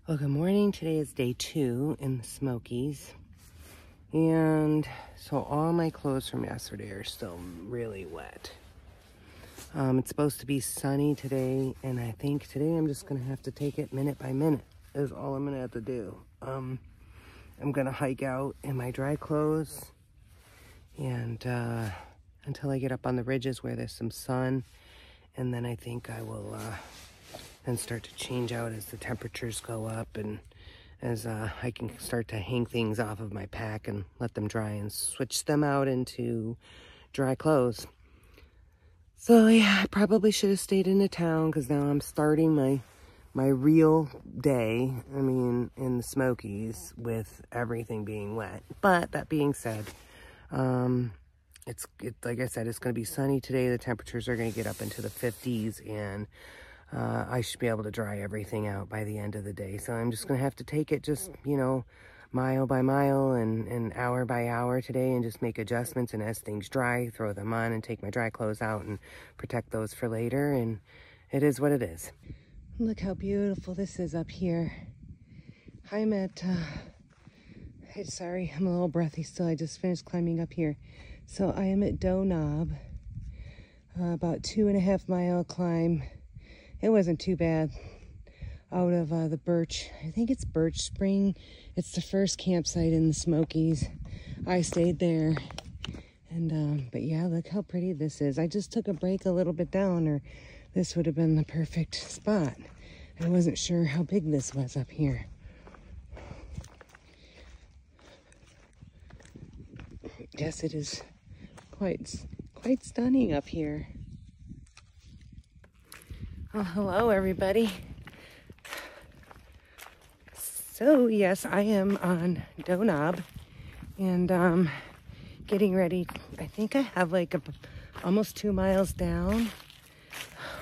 Well, good morning. Today is day 2 in the Smokies. And so all my clothes from yesterday are still really wet. It's supposed to be sunny today, and I think today I'm just going to have to take it minute by minute is all I'm going to have to do. I'm going to hike out in my dry clothes and until I get up on the ridges where there's some sun, and then I think I will then start to change out as the temperatures go up and as I can start to hang things off of my pack and let them dry and switch them out into dry clothes. So yeah, I probably should have stayed in the town because now I'm starting my real day, in the Smokies with everything being wet. But that being said, like I said, it's going to be sunny today. The temperatures are going to get up into the 50s, and I should be able to dry everything out by the end of the day. So I'm just going to have to take it just, mile by mile and hour by hour today and just make adjustments. And as things dry, throw them on and take my dry clothes out and protect those for later. And it is what it is. Look how beautiful this is up here. I'm at, sorry, I'm a little breathy still. I just finished climbing up here. So I am at Doe Knob, about 2.5 mile climb. It wasn't too bad. Out of the Birch, I think it's Birch Spring. It's the first campsite in the Smokies. I stayed there. And, but yeah, look how pretty this is. I just took a break a little bit down, or this would have been the perfect spot. I wasn't sure how big this was up here. Yes, it is quite stunning up here. Well, hello everybody. So yes, I am on Doe Knob and getting ready. I think I have like almost 2 miles down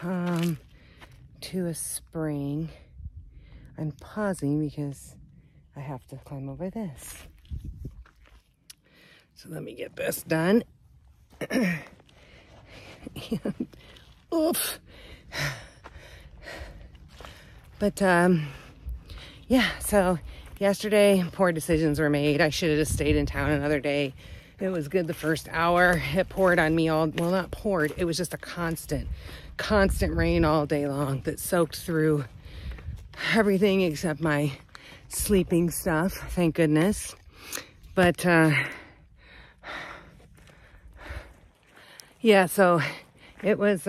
to a spring. I'm pausing because I have to climb over this. So let me get this done. Oof. But, yeah, so yesterday, poor decisions were made. I should have just stayed in town another day. It was good the first hour. It poured on me well, not poured. It was just a constant rain all day long that soaked through everything except my sleeping stuff, thank goodness. But, yeah, so it was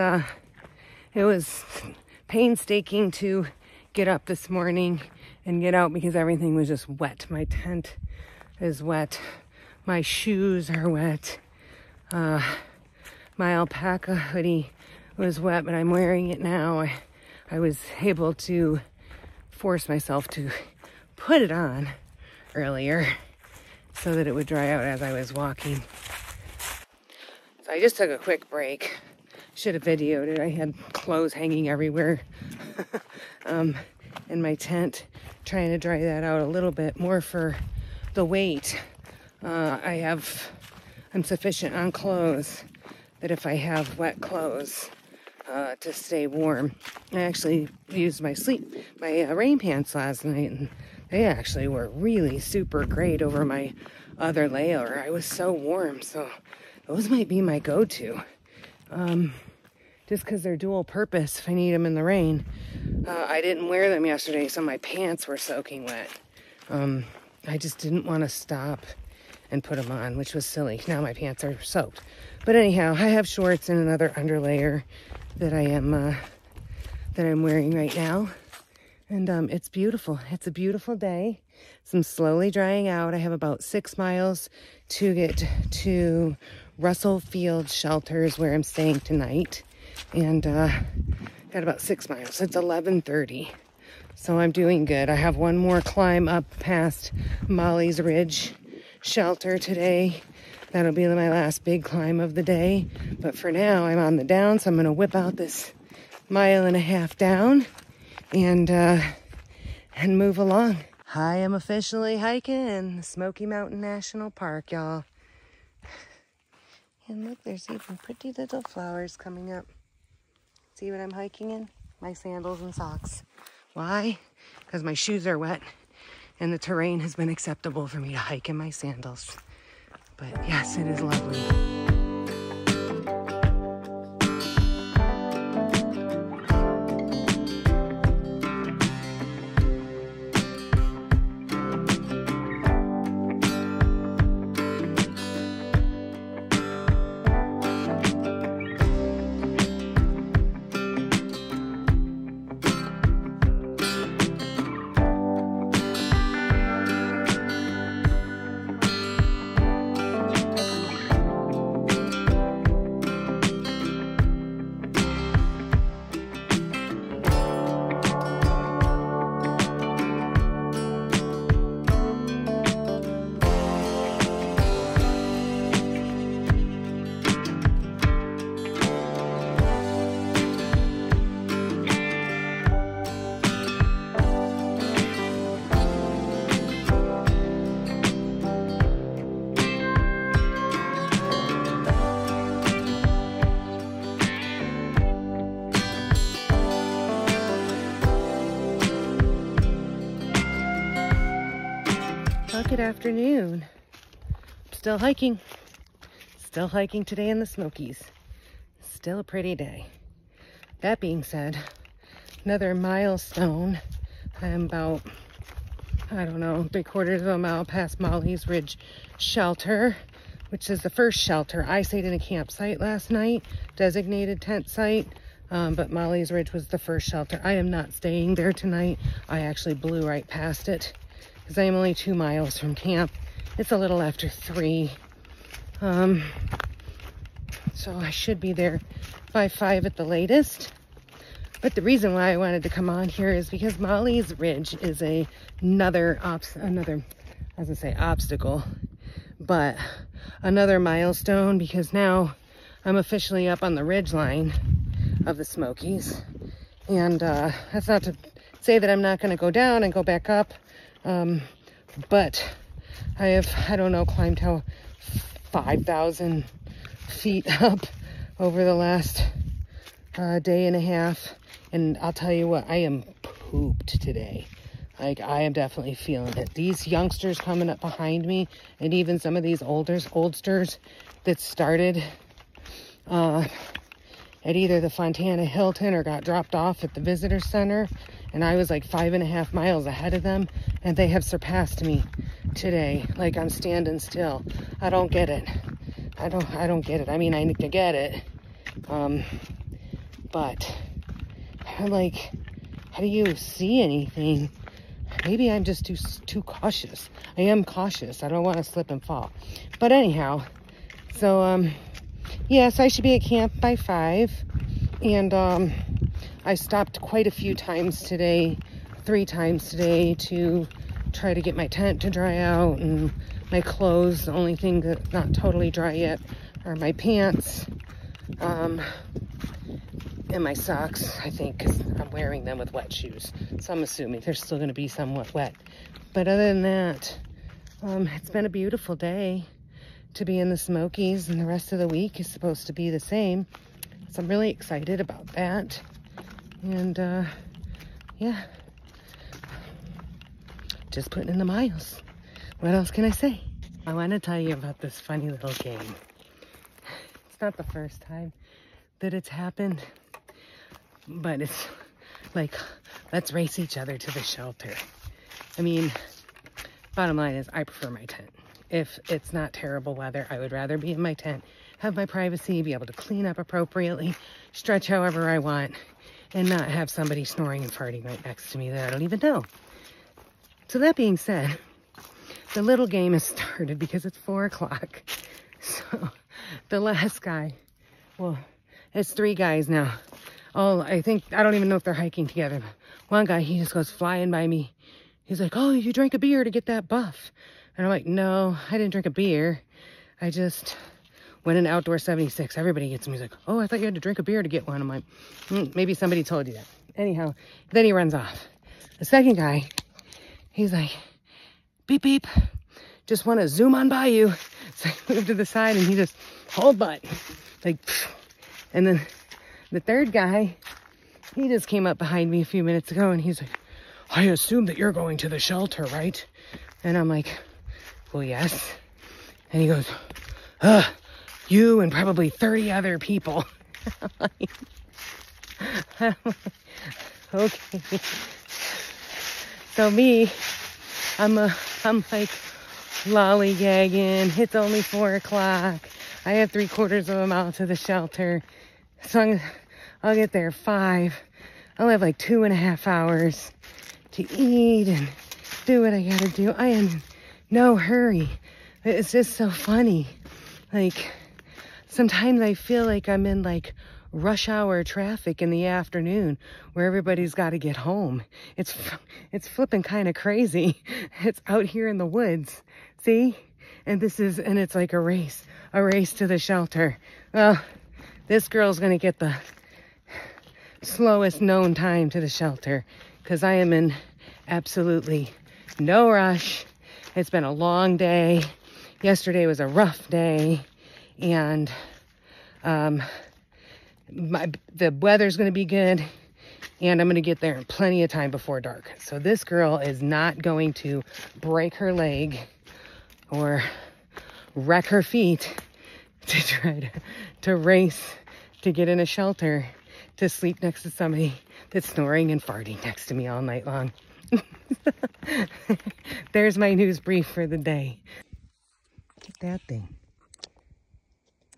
painstaking to get up this morning and get out because everything was just wet. My tent is wet. My shoes are wet. My alpaca hoodie was wet, but I'm wearing it now. I was able to force myself to put it on earlier so that it would dry out as I was walking. So I just took a quick break. Should have videoed it. I had clothes hanging everywhere in my tent, trying to dry that out a little bit more for the weight. I'm sufficient on clothes that if I have wet clothes to stay warm. I actually used my rain pants last night, and they actually were really super great over my other layer. I was so warm, so those might be my go-to. Just because they're dual purpose if I need them in the rain. I didn't wear them yesterday, so my pants were soaking wet. I just didn't want to stop and put them on, which was silly. Now my pants are soaked. But anyhow, I have shorts and another underlayer that I'm wearing right now. And it's beautiful. It's a beautiful day. So I'm slowly drying out. I have about 6 miles to get to Russell Field Shelters where I'm staying tonight. And got about 6 miles. It's 11:30. So I'm doing good. I have one more climb up past Molly's Ridge Shelter today. That'll be my last big climb of the day. But for now, I'm on the down, so I'm going to whip out this 1.5 miles down and move along. I am officially hiking in the Smoky Mountain National Park, y'all. And look, there's even pretty little flowers coming up. See what I'm hiking in? My sandals and socks. Why? because my shoes are wet and the terrain has been acceptable for me to hike in my sandals. But yes, it is lovely. Good afternoon. Still hiking today in the Smokies. Still a pretty day. That being said, another milestone. I'm about, I don't know, 3/4 of a mile past Molly's Ridge shelter, which is the first shelter. I stayed in a campsite last night, designated tent site, but Molly's Ridge was the first shelter. I am not staying there tonight. I actually blew right past it, because I am only 2 miles from camp. It's a little after 3. So I should be there by 5 at the latest. But the reason why I wanted to come on here is because Molly's Ridge is another obstacle, but another milestone, because now I'm officially up on the ridge line of the Smokies. And that's not to say that I'm not going to go down and go back up. But I have, I don't know, climbed how 5,000 feet up over the last day and a half. And I'll tell you what, I am pooped today. Like, I am definitely feeling it. These youngsters coming up behind me, and even some of these oldsters that started at either the Fontana Hilton or got dropped off at the visitor center, and I was like 5.5 miles ahead of them, and they have surpassed me today. Like, I'm standing still. I don't get it. I don't get it. I mean, I get it. But I'm like, how do you see anything? Maybe I'm just too cautious. I am cautious. I don't want to slip and fall. But anyhow, so yes, I should be at camp by 5, and I stopped quite a few times today, 3 times today, to try to get my tent to dry out, and my clothes. The only thing that's not totally dry yet are my pants, and my socks, I think, because I'm wearing them with wet shoes. So I'm assuming they're still going to be somewhat wet. But other than that, it's been a beautiful day to be in the Smokies, and the rest of the week is supposed to be the same. So I'm really excited about that. And yeah, just putting in the miles. What else can I say? I want to tell you about this funny little game. It's not the first time that it's happened, but it's like, let's race each other to the shelter. I mean, bottom line is, I prefer my tent. If it's not terrible weather, I would rather be in my tent, have my privacy, be able to clean up appropriately, stretch however I want, and not have somebody snoring and farting right next to me that I don't even know. So that being said, the little game has started because it's 4 o'clock. So the last guy, well, it's 3 guys now. I don't even know if they're hiking together. One guy, he just goes flying by me. He's like, oh, you drank a beer to get that buff. And I'm like, no, I didn't drink a beer. I just went in Outdoor 76. Everybody gets me. He's like, oh, I thought you had to drink a beer to get one. I'm like, maybe somebody told you that. Anyhow, then he runs off. The second guy, he's like, beep, beep. Just want to zoom on by you. So I move to the side, and he just, hold butt. Like, and then the third guy, he just came up behind me a few minutes ago, and he's like, I assume that you're going to the shelter, right? And I'm like, well, yes. And he goes, you and probably 30 other people. I'm like, okay. So me, I'm like lollygagging. It's only 4 o'clock. I have 3/4 of a mile to the shelter. So I'll get there 5. I'll have like 2.5 hours to eat and do what I gotta do. I am in no hurry. It's just so funny. Like, sometimes I feel like I'm in like rush hour traffic in the afternoon where everybody's got to get home. It's flipping kind of crazy. It's out here in the woods. See? And it's like a race to the shelter. Well, this girl's going to get the slowest known time to the shelter because I am in absolutely no rush. It's been a long day. Yesterday was a rough day, and the weather's going to be good, and I'm going to get there in plenty of time before dark. So this girl is not going to break her leg or wreck her feet to try to race to get in a shelter to sleep next to somebody that's snoring and farting next to me all night long. There's my news brief for the day. Look at that thing.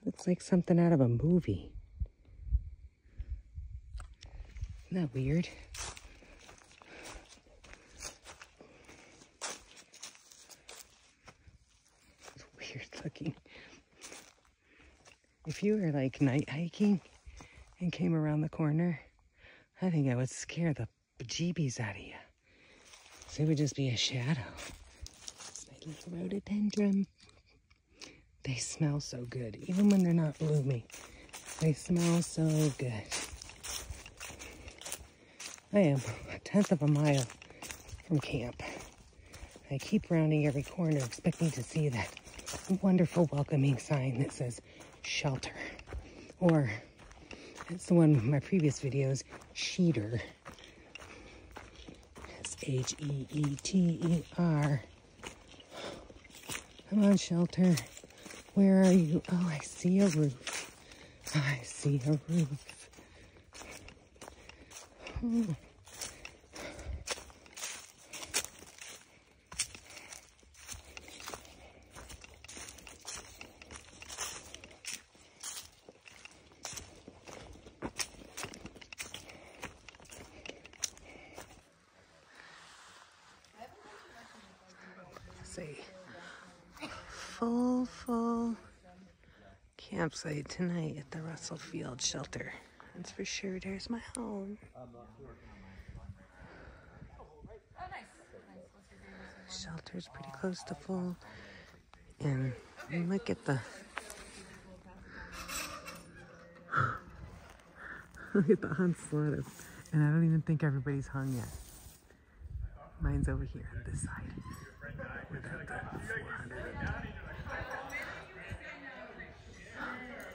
Looks like something out of a movie. Isn't that weird? It's weird looking. If you were like night hiking and came around the corner, I think I would scare the bejeebies out of you. So it would just be a shadow. My little rhododendron. They smell so good, even when they're not blooming. They smell so good. I am 1/10 of a mile from camp. I keep rounding every corner expecting to see that wonderful welcoming sign that says shelter. Or, it's the one in my previous videos, Sheeter. It's Heeter. Come on, shelter. Where are you? Oh, I see a roof. I see a roof. Oh. See, full campsite tonight at the Russell Field shelter. That's for sure. There's my home. Shelter's pretty close to full. And look at the onslaught. And I don't even think everybody's hung yet. Mine's over here on this side.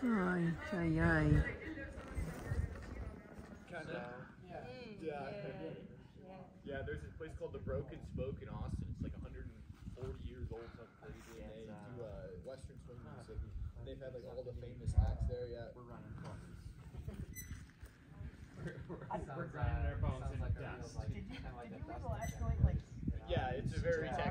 Ay, ay, ay. Yeah, there's this place called the Broken Spoke in Austin. It's like 140 years old, something crazy. And they do Western swing music. And they've had like all the famous acts there. Yeah, we're running phones. We're grinding our phones in dust. Yeah, it's a very technical.